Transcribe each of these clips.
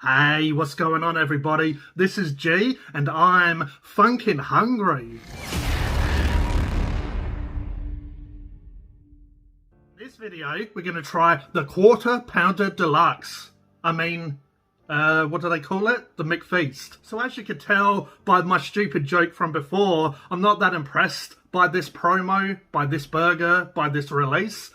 Hey, what's going on everybody? This is G and I'm funkin' hungry. In this video, we're going to try the Quarter Pounder Deluxe. What do they call it? The McFeast. So as you can tell by my stupid joke from before, I'm not that impressed by this promo, by this burger, by this release.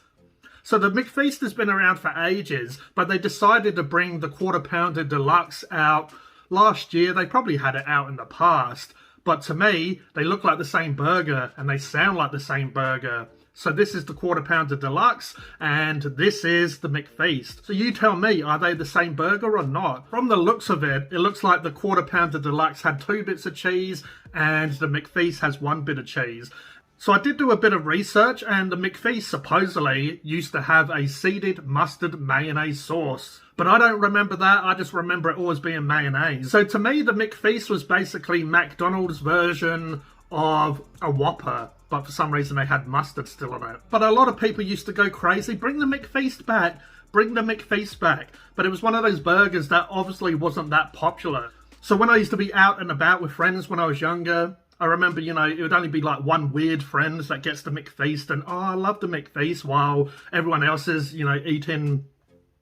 So the McFeast has been around for ages, but they decided to bring the Quarter Pounder Deluxe out last year. They probably had it out in the past, but to me, they look like the same burger and they sound like the same burger. So this is the Quarter Pounder Deluxe and this is the McFeast. So you tell me, are they the same burger or not? From the looks of it, it looks like the Quarter Pounder Deluxe had 2 bits of cheese and the McFeast has 1 bit of cheese. So I did do a bit of research and the McFeast supposedly used to have a seeded mustard mayonnaise sauce. But I don't remember that, I just remember it always being mayonnaise. So to me the McFeast was basically McDonald's version of a Whopper. But for some reason they had mustard still on it. But a lot of people used to go crazy, bring the McFeast back, bring the McFeast back. But it was one of those burgers that obviously wasn't that popular. So when I used to be out and about with friends when I was younger, I remember, it would only be like one weird friend that gets the McFeast and, oh, I love the McFeast, while everyone else is, eating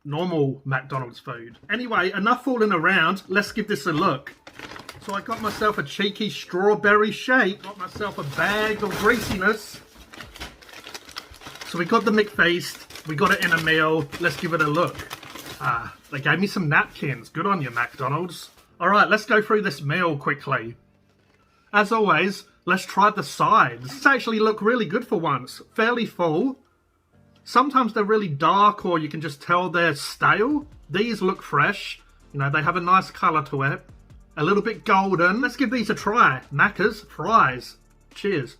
normal McDonald's food. Anyway, enough fooling around, let's give this a look. So I got myself a cheeky strawberry shake, got myself a bag of greasiness. So we got the McFeast, we got it in a meal, let's give it a look. They gave me some napkins, good on you McDonald's. Alright, let's go through this meal quickly. As always, let's try the sides. These actually look really good for once. Fairly full. Sometimes they're really dark or you can just tell they're stale. These look fresh. They have a nice colour to it. A little bit golden. Let's give these a try. Macca's fries. Cheers.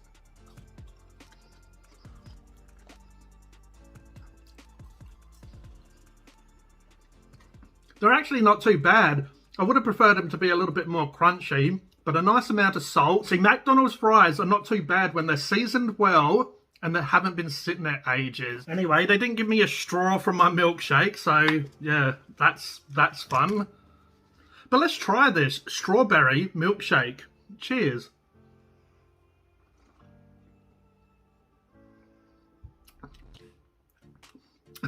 They're actually not too bad. I would have preferred them to be a little bit more crunchy. But a nice amount of salt. See, McDonald's fries are not too bad when they're seasoned well and they haven't been sitting there ages. Anyway, they didn't give me a straw from my milkshake, so yeah, that's fun. But let's try this strawberry milkshake. Cheers.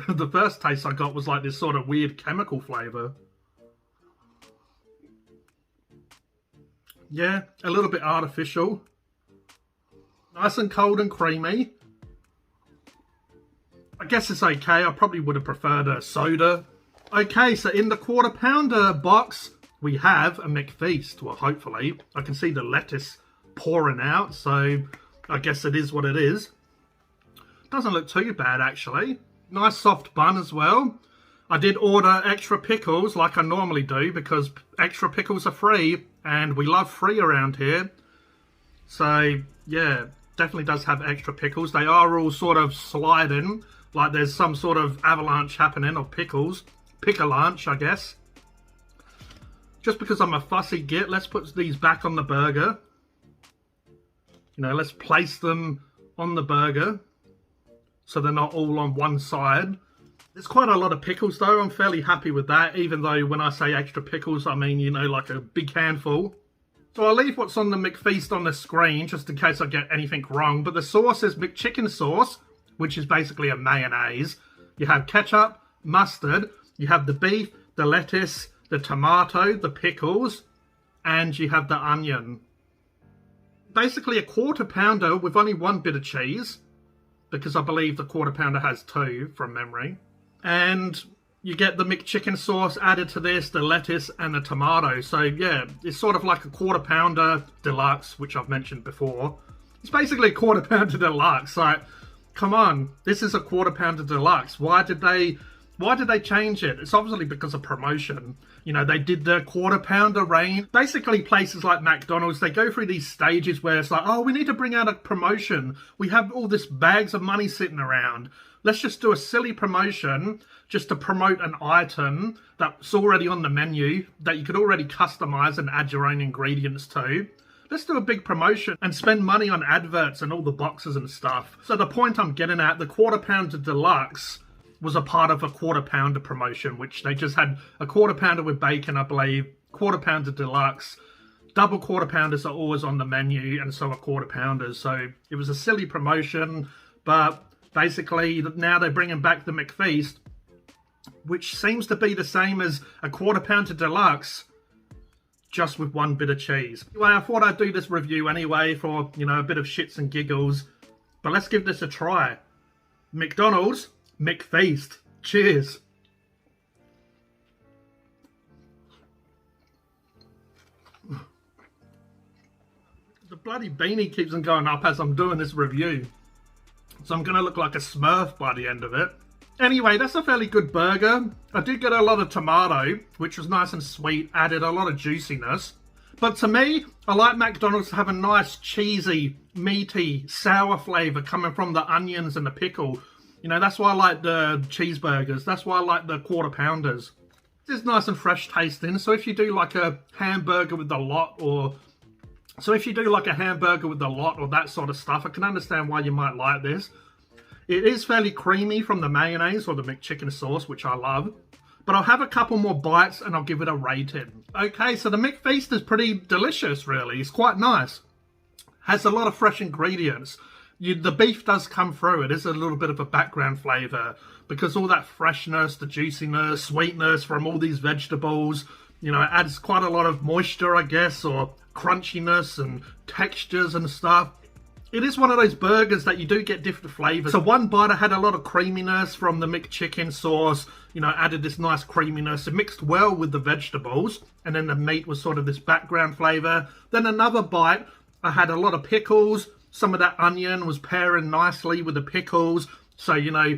The first taste I got was like this sort of weird chemical flavour. Yeah, a little bit artificial. Nice and cold and creamy. I guess it's okay. I probably would have preferred a soda. Okay, so in the Quarter Pounder box, we have a McFeast. Well, hopefully. I can see the lettuce pouring out, so I guess it is what it is. Doesn't look too bad, actually. Nice soft bun as well. I did order extra pickles like I normally do because extra pickles are free and we love free around here. So yeah, definitely does have extra pickles. They are all sort of sliding like there's some sort of avalanche happening of pickles. Pickle-lunch, I guess. Just because I'm a fussy git, let's put these back on the burger. Let's place them on the burger so they're not all on one side. There's quite a lot of pickles though, I'm fairly happy with that, even though when I say extra pickles, I mean, like a big handful. So I'll leave what's on the McFeast on the screen, just in case I get anything wrong, but the sauce is McChicken sauce, which is basically a mayonnaise. You have ketchup, mustard, you have the beef, the lettuce, the tomato, the pickles, and you have the onion. Basically a Quarter Pounder with only 1 bit of cheese, because I believe the Quarter Pounder has 2 from memory. And you get the McChicken sauce added to this, the lettuce and the tomato. So yeah, it's sort of like a Quarter Pounder Deluxe, which I've mentioned before. It's basically a Quarter Pounder Deluxe. Like, come on, this is a Quarter Pounder Deluxe. Why did they change it? It's obviously because of promotion. They did the Quarter Pounder range. Basically, places like McDonald's, they go through these stages where it's like, oh, we need to bring out a promotion. We have all this bags of money sitting around. Let's just do a silly promotion just to promote an item that's already on the menu that you could already customize and add your own ingredients to. Let's do a big promotion and spend money on adverts and all the boxes and stuff. So the point I'm getting at, the Quarter Pounder Deluxe was a part of a quarter pounder promotion, which they just had a quarter pounder with bacon, I believe, quarter pounder deluxe. Double quarter pounders are always on the menu, and so are quarter pounders. So it was a silly promotion, but basically now they're bringing back the McFeast, which seems to be the same as a quarter pounder deluxe, just with one bit of cheese. Anyway, I thought I'd do this review anyway for, you know, a bit of shits and giggles. But let's give this a try. McDonald's McFeast. Cheers. The bloody beanie keeps on going up as I'm doing this review. So I'm going to look like a Smurf by the end of it. Anyway, that's a fairly good burger. I did get a lot of tomato, which was nice and sweet, added a lot of juiciness. But to me, I like McDonald's to have a nice, cheesy, meaty, sour flavour coming from the onions and the pickle. You know, that's why I like the cheeseburgers. That's why I like the quarter pounders. It's nice and fresh tasting. So if you do like a hamburger with a lot, or that sort of stuff, I can understand why you might like this. It is fairly creamy from the mayonnaise or the McChicken sauce, which I love. But I'll have a couple more bites and I'll give it a rating. Okay, so the McFeast is pretty delicious, really. It's quite nice. Has a lot of fresh ingredients. The beef does come through. It is a little bit of a background flavour because all that freshness, the juiciness, sweetness from all these vegetables, you know, it adds quite a lot of moisture, I guess, or crunchiness and textures and stuff. It is one of those burgers that you do get different flavours. So one bite I had a lot of creaminess from the McChicken sauce, you know, added this nice creaminess. It mixed well with the vegetables, and then the meat was sort of this background flavour. Then another bite, I had a lot of pickles. Some of that onion was pairing nicely with the pickles. So, you know,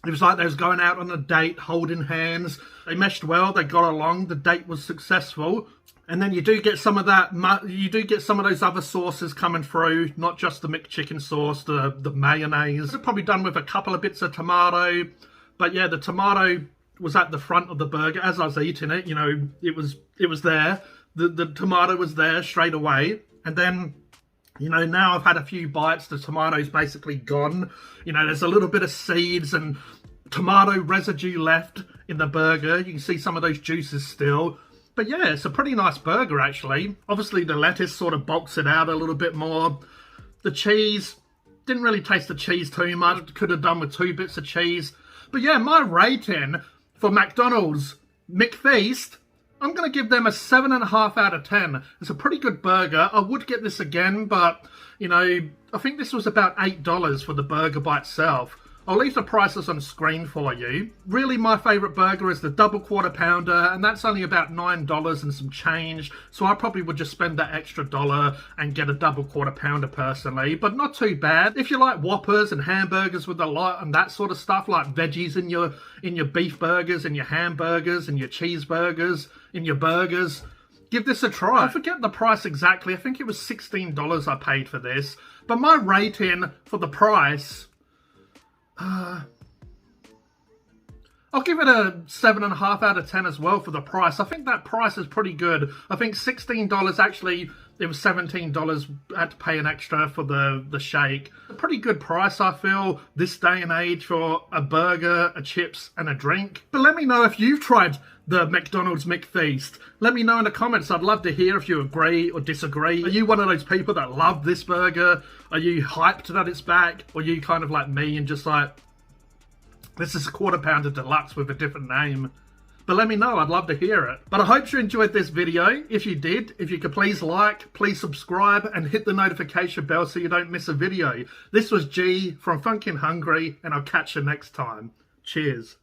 it was like they was going out on a date, holding hands. They meshed well, they got along, the date was successful. And then you do get some of that, you do get some of those other sauces coming through, not just the McChicken sauce, the mayonnaise. It's probably done with a couple of bits of tomato. But yeah, the tomato was at the front of the burger as I was eating it. You know, it was there. The tomato was there straight away. And then, you know, now I've had a few bites, the tomato's basically gone. You know, there's a little bit of seeds and tomato residue left in the burger. You can see some of those juices still. But yeah, it's a pretty nice burger, actually. Obviously, the lettuce sort of bulks it out a little bit more. The cheese, didn't really taste the cheese too much. Could have done with 2 bits of cheese. But yeah, my rating for McDonald's McFeast, I'm going to give them a 7.5 out of 10. It's a pretty good burger. I would get this again, but, you know, I think this was about $8 for the burger by itself. I'll leave the prices on screen for you. Really, my favourite burger is the double quarter pounder, and that's only about $9 and some change. So I probably would just spend that extra $1 and get a double quarter pounder personally, but not too bad. If you like Whoppers and hamburgers with a lot and that sort of stuff, like veggies in your beef burgers and your hamburgers and your cheeseburgers, in your burgers, give this a try. I forget the price exactly. I think it was $16 I paid for this. But my rating for the price, I'll give it a 7.5 out of 10 as well for the price. I think that price is pretty good. I think $16, actually, it was $17. I had to pay an extra for the shake. A pretty good price, I feel, this day and age for a burger, a chips, and a drink. But let me know if you've tried the McDonald's McFeast. Let me know in the comments. I'd love to hear if you agree or disagree. Are you one of those people that love this burger? Are you hyped that it's back? Or are you kind of like me and just like, this is a quarter pounder deluxe with a different name? But let me know, I'd love to hear it. But I hope you enjoyed this video. If you did, if you could please like, please subscribe, and hit the notification bell so you don't miss a video. This was G from Phunken Hungry, and I'll catch you next time. Cheers.